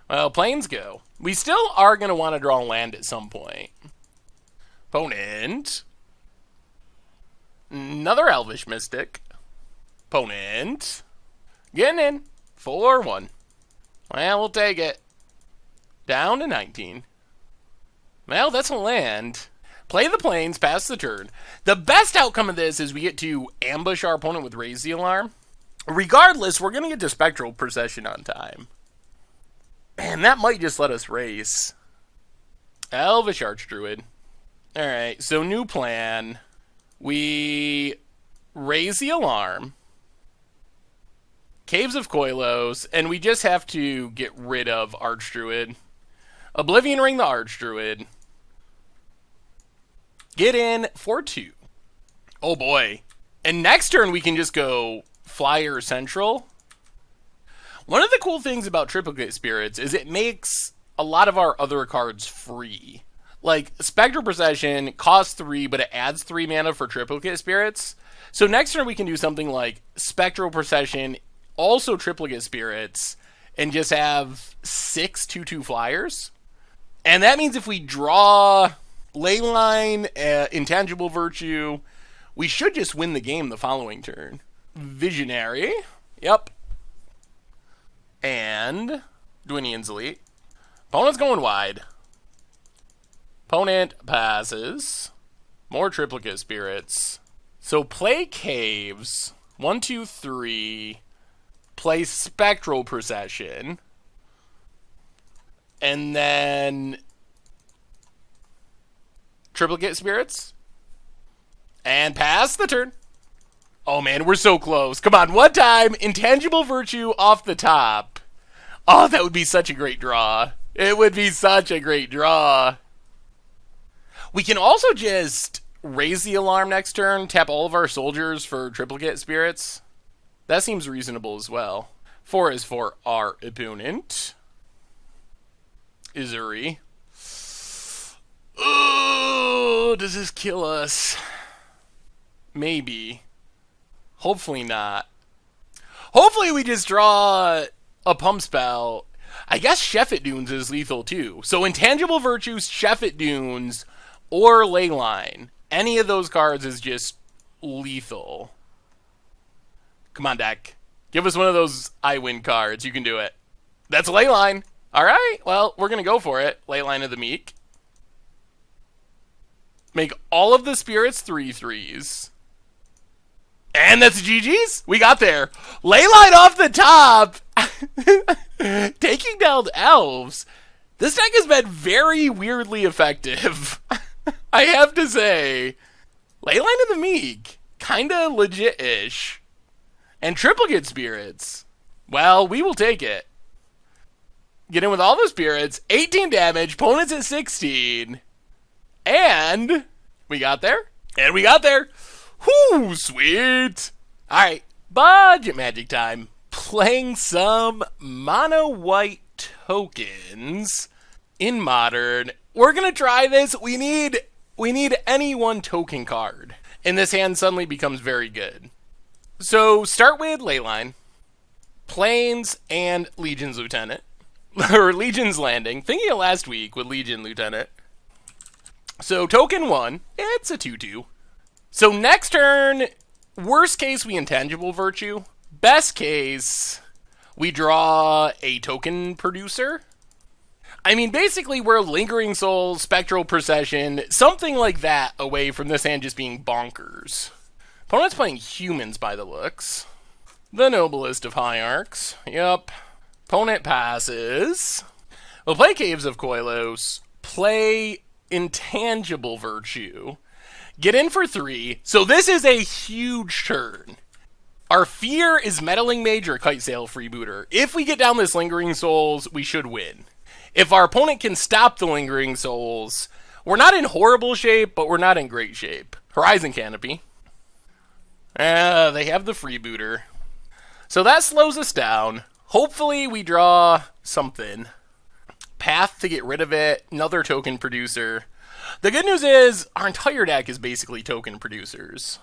A: Well, planes go. We still are going to want to draw land at some point. Opponent. Another Elvish Mystic. Opponent. Getting in. 4-1. Well, we'll take it. Down to 19. Well, that's a land. Play the planes, pass the turn. The best outcome of this is we get to ambush our opponent with Raise the Alarm. Regardless, we're going to get to Spectral Procession on time. Man, that might just let us race. Elvish Archdruid. Alright, so new plan. We raise the alarm. Caves of Koilos, and we just have to get rid of Archdruid. Oblivion Ring the Archdruid. Get in for 2. Oh boy. And next turn we can just go Flyer Central. One of the cool things about Triplicate Spirits is it makes a lot of our other cards free. Like, Spectral Procession costs 3, but it adds 3 mana for Triplicate Spirits. So next turn we can do something like Spectral Procession, also Triplicate Spirits, and just have 6 2/2 flyers. And that means if we draw Leyline, Intangible Virtue, we should just win the game the following turn. Visionary. Yep. And Dwinian's Elite. Opponent's going wide. Opponent passes. More Triplicate Spirits. So play Caves. 1, 2, 3. Play Spectral Procession. And then Triplicate spirits. And pass the turn. Oh man, we're so close. Come on, one time. Intangible Virtue off the top. Oh, that would be such a great draw. It would be such a great draw. We can also just raise the alarm next turn, tap all of our soldiers for triplicate spirits. That seems reasonable as well. 4 is for our opponent. Izuri. Oh, does this kill us? Maybe. Hopefully not. Hopefully we just draw a pump spell. I guess Sheffet Dunes is lethal too. So Intangible Virtues, Sheffet Dunes, or Leyline. Any of those cards is just lethal. Come on, deck. Give us one of those I win cards. You can do it. That's Leyline. Alright, well, we're going to go for it. Leyline of the Meek. Make all of the spirits 3/3s. And that's GG's. We got there. Leyline off the top. Taking down elves. This deck has been very weirdly effective. I have to say. Leyline of the Meek. Kinda legit-ish. And triplicate spirits. Well, we will take it. Get in with all the spirits. 18 damage. Opponents at 16. And we got there. And we got there. Whoo, sweet. Alright, budget magic time. Playing some mono white tokens in Modern. We're going to try this. We need any one token card. And this hand suddenly becomes very good. So start with Leyline, Plains, and Legion's Lieutenant. Or Legion's Landing. Thinking of last week with Legion Lieutenant. So token 1, it's a 2/2. So next turn, worst case we Intangible Virtue. Best case, we draw a token producer. I mean, basically we're Lingering Souls, Spectral Procession, something like that away from this hand just being bonkers. Opponent's playing humans by the looks. The noblest of hierarchs. Yup. Opponent passes. We'll play Caves of Koilos. Play Intangible Virtue. Get in for 3. So this is a huge turn. Our fear is Meddling Mage or Kite Sail Freebooter. If we get down this Lingering Souls, we should win. If our opponent can stop the Lingering Souls, we're not in horrible shape, but we're not in great shape. Horizon Canopy. They have the Freebooter. So that slows us down. Hopefully we draw something. Path to get rid of it. Another token producer. The good news is, our entire deck is basically token producers.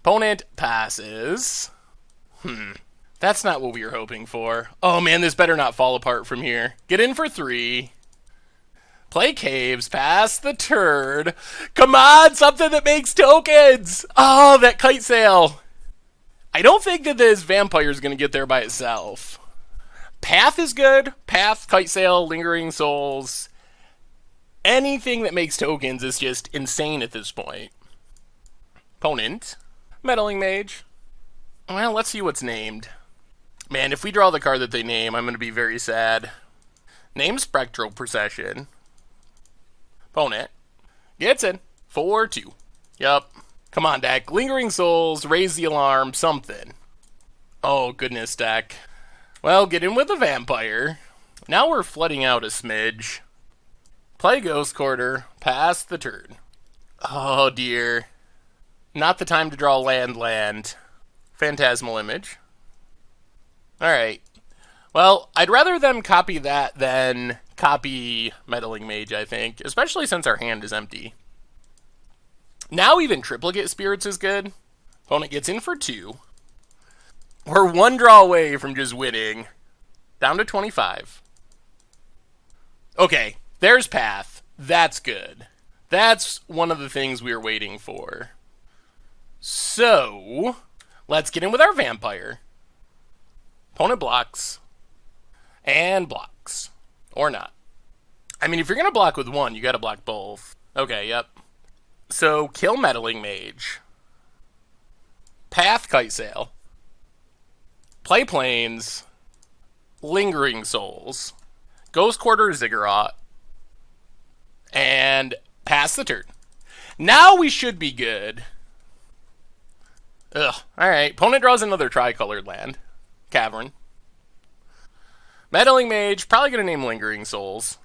A: Opponent passes. That's not what we were hoping for. Oh man, this better not fall apart from here. Get in for 3. Play Caves, pass the turd. Come on, something that makes tokens! Oh, that Kite Sail. I don't think that this Vampire is going to get there by itself. Path is good. Path, Kite Sail, Lingering Souls. Anything that makes tokens is just insane at this point. Opponent. Meddling Mage. Well, let's see what's named. Man, if we draw the card that they name, I'm going to be very sad. Name Spectral Procession. Opponent. Gets in. 4/2. Yup. Come on, deck. Lingering Souls, raise the alarm, something. Oh, goodness, deck. Well, get in with the Vampire. Now we're flooding out a smidge. Play Ghost Quarter, pass the turn. Oh dear. Not the time to draw land. Phantasmal Image. Alright. Well, I'd rather them copy that than copy Meddling Mage, I think. Especially since our hand is empty. Now even Triplicate Spirits is good. Opponent gets in for 2. We're 1 draw away from just winning. Down to 25. Okay. There's Path. That's good. That's one of the things we were waiting for. So, let's get in with our Vampire. Opponent blocks. And blocks. Or not. I mean, if you're going to block with one, you got to block both. Okay, yep. So, kill Meddling Mage. Path Kite Sail. Play Plains. Lingering Souls. Ghost Quarter Ziggurat. And pass the turn. Now we should be good. Ugh. Alright. Opponent draws another tricolored land. Cavern. Meddling Mage. Probably going to name Lingering Souls.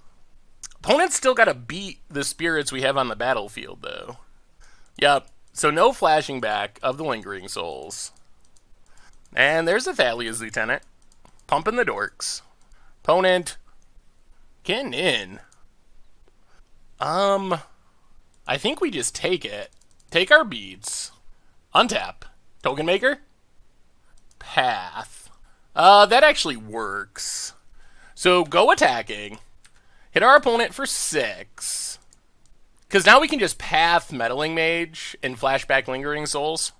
A: Opponent's still got to beat the spirits we have on the battlefield, though. Yep. So no flashing back of the Lingering Souls. And there's Athalia's Lieutenant. Pumping the dorks. Opponent. Getting in. I think we just take it. Take our beads. Untap. Token Maker. Path. That actually works. So go attacking. Hit our opponent for 6. Because now we can just path Meddling Mage and flashback Lingering Souls.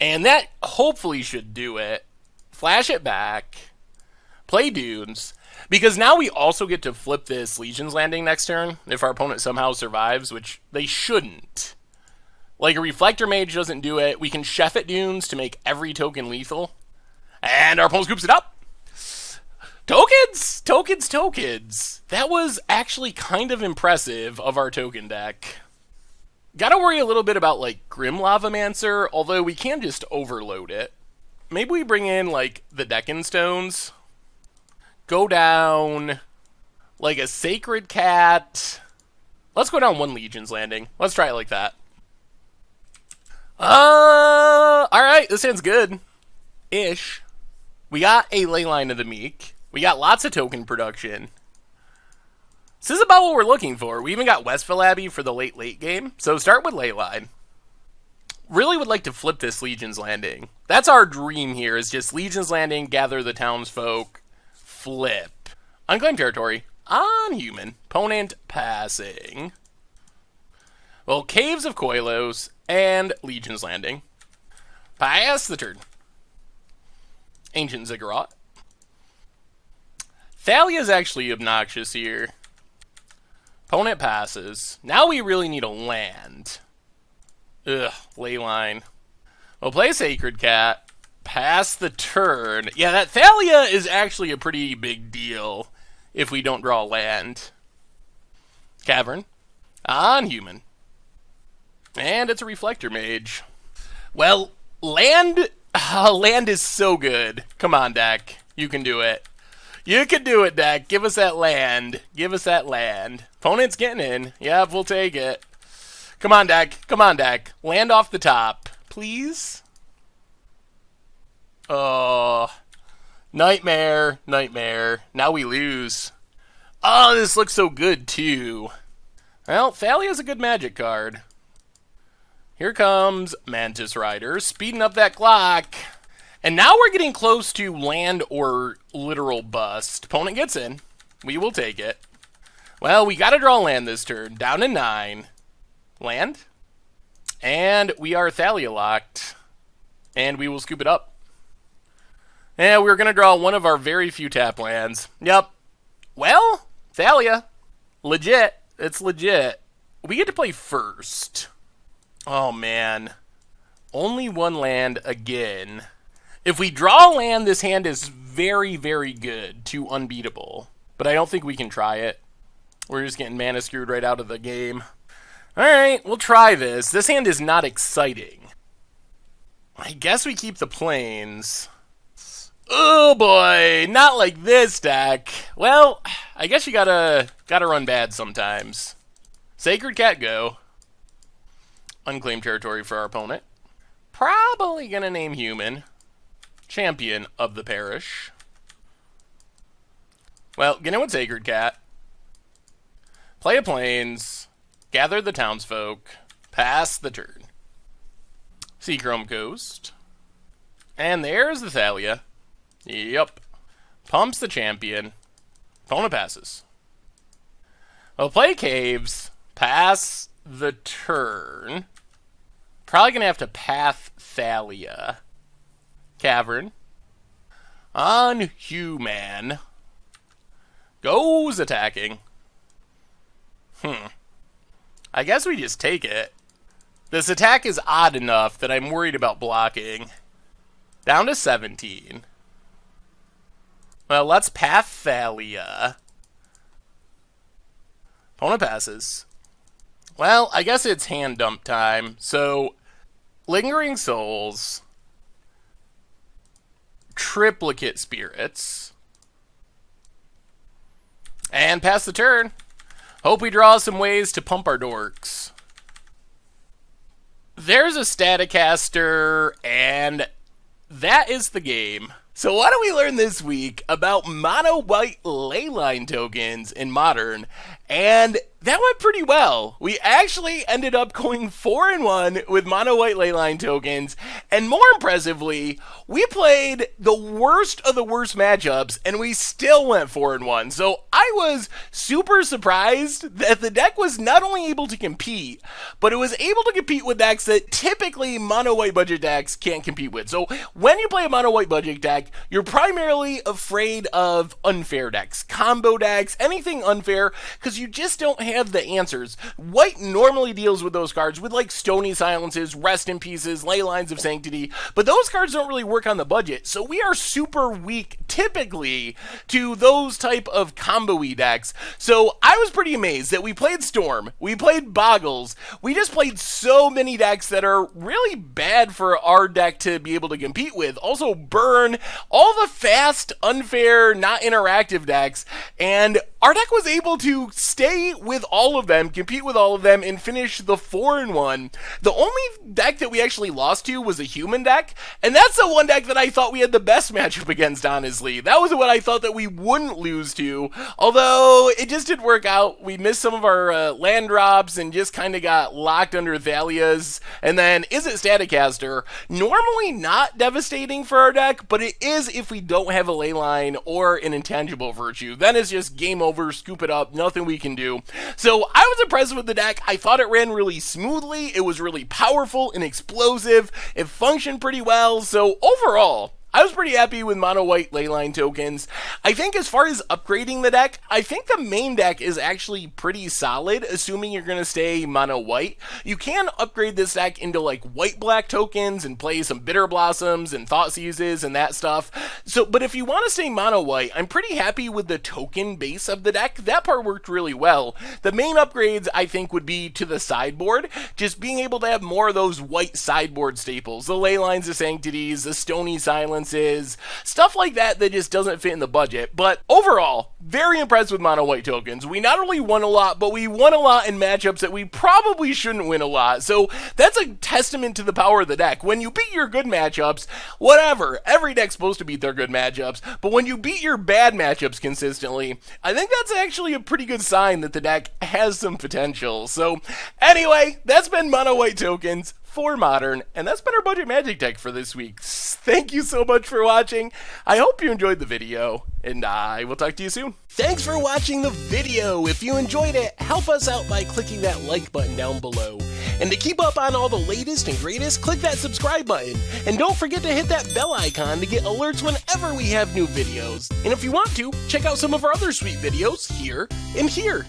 A: And that hopefully should do it. Flash it back. Play Dunes. Because now we also get to flip this Legion's Landing next turn if our opponent somehow survives, which they shouldn't. Like a Reflector Mage doesn't do it. We can chef it Dunes to make every token lethal. And our opponent scoops it up. Tokens! Tokens, tokens! That was actually kind of impressive of our token deck. Gotta worry a little bit about, like, Grim Lavamancer, although we can just overload it. Maybe we bring in, like, the Deccan Stones. Go down, like, a Sacred Cat. Let's go down 1 Legion's Landing. Let's try it like that. Alright, this hand's good. Ish. We got a Leyline of the Meek. We got lots of token production. This is about what we're looking for. We even got Westville Abbey for the late game. So start with Leyline. Really would like to flip this Legion's Landing. That's our dream here, is just Legion's Landing, gather the townsfolk, flip. Unclaimed territory. On human. Opponent passing. Well, Caves of Koilos and Legion's Landing. Pass the turn. Ancient Ziggurat. Thalia's actually obnoxious here. Opponent passes. Now we really need a land. Ugh, Leyline. We'll play Sacred Cat. Pass the turn. Yeah, that Thalia is actually a pretty big deal if we don't draw land. Cavern. On human. And it's a Reflector Mage. Well, land is so good. Come on, deck. You can do it. You can do it, deck. Give us that land. Give us that land. Opponent's getting in. Yep, we'll take it. Come on, deck. Come on, deck. Land off the top. Please? Oh. Nightmare. Nightmare. Now we lose. Oh, this looks so good, too. Well, Thalia's a good magic card. Here comes Mantis Rider, speeding up that clock. And now we're getting close to land or literal bust. Opponent gets in. We will take it. Well, we got to draw land this turn. Down to 9. Land. And we are Thalia locked. And we will scoop it up. And we're going to draw one of our very few tap lands. Yep. Well, Thalia. Legit. It's legit. We get to play first. Oh, man. Only 1 land again. If we draw land, this hand is very, very good to unbeatable. But I don't think we can try it. We're just getting mana screwed right out of the game. Alright, we'll try this. This hand is not exciting. I guess we keep the plains. Oh boy, not like this deck. Well, I guess you gotta run bad sometimes. Sacred Cat go. Unclaimed territory for our opponent. Probably gonna name human. Champion of the parish. Well, get in with Sacred Cat. Play a plains. Gather the townsfolk. Pass the turn. Seachrome Coast. And there's the Thalia. Yup. Pumps the champion. Opponent passes. Well, play caves. Pass the turn. Probably going to have to path Thalia. Cavern. On human. Goes attacking. I guess we just take it. This attack is odd enough that I'm worried about blocking. Down to 17. Well, let's path Thalia. Opponent passes. Well, I guess it's hand dump time. So, Lingering Souls, Triplicate Spirits, and pass the turn. Hope we draw some ways to pump our dorks. There's a Staticaster, and that is the game. So what do we learn this week about mono-white Leyline tokens in Modern? And that went pretty well. We actually ended up going 4-1 with mono-white Leyline tokens, and more impressively, we played the worst of the worst matchups, and we still went 4-1. So I was super surprised that the deck was not only able to compete, but it was able to compete with decks that typically mono-white budget decks can't compete with. So when you play a mono-white budget deck, you're primarily afraid of unfair decks, combo decks, anything unfair, because you just don't have the answers. White normally deals with those cards with like Stony Silences, Rest in Pieces, Leylines of Sanctity, but those cards don't really work on the budget, so we are super weak typically to those type of combo-y decks. So I was pretty amazed that we played Storm, we played Boggles, we just played so many decks that are really bad for our deck to be able to compete with. Also Burn, all the fast, unfair, not interactive decks, and our deck was able to stay with all of them, compete with all of them, and finish the 4-1. The only deck that we actually lost to was a human deck, and that's the one deck that I thought we had the best matchup against, honestly. That was what I thought that we wouldn't lose to, although it just didn't work out. We missed some of our land drops and just kind of got locked under Thalia's, and then Is It Staticaster? Normally not devastating for our deck, but it is if we don't have a Leyline or an Intangible Virtue. Then it's just game over, scoop it up, nothing we can do. So I was impressed with the deck. I thought it ran really smoothly, it was really powerful and explosive, it functioned pretty well, so overall, I was pretty happy with mono-white Leyline tokens. I think as far as upgrading the deck, I think the main deck is actually pretty solid, assuming you're going to stay mono-white. You can upgrade this deck into like white-black tokens and play some Bitter Blossoms and Thoughtseizes and that stuff. So, but if you want to stay mono-white, I'm pretty happy with the token base of the deck. That part worked really well. The main upgrades, I think, would be to the sideboard, just being able to have more of those white sideboard staples, the Leylines of Sanctities, the Stony Silence, stuff like that that just doesn't fit in the budget. But overall, very impressed with mono white tokens. We not only won a lot, but we won a lot in matchups that we probably shouldn't win a lot. So that's a testament to the power of the deck. When you beat your good matchups, whatever, every deck's supposed to beat their good matchups, but when you beat your bad matchups consistently, I think that's actually a pretty good sign that the deck has some potential. So anyway, that's been mono white tokens for Modern, and that's been our budget magic deck for this week. Thank you so much for watching. I hope you enjoyed the video, and I will talk to you soon. Thanks for watching the video. If you enjoyed it, help us out by clicking that like button down below. And to keep up on all the latest and greatest, click that subscribe button. And don't forget to hit that bell icon to get alerts whenever we have new videos. And if you want to, check out some of our other sweet videos here and here.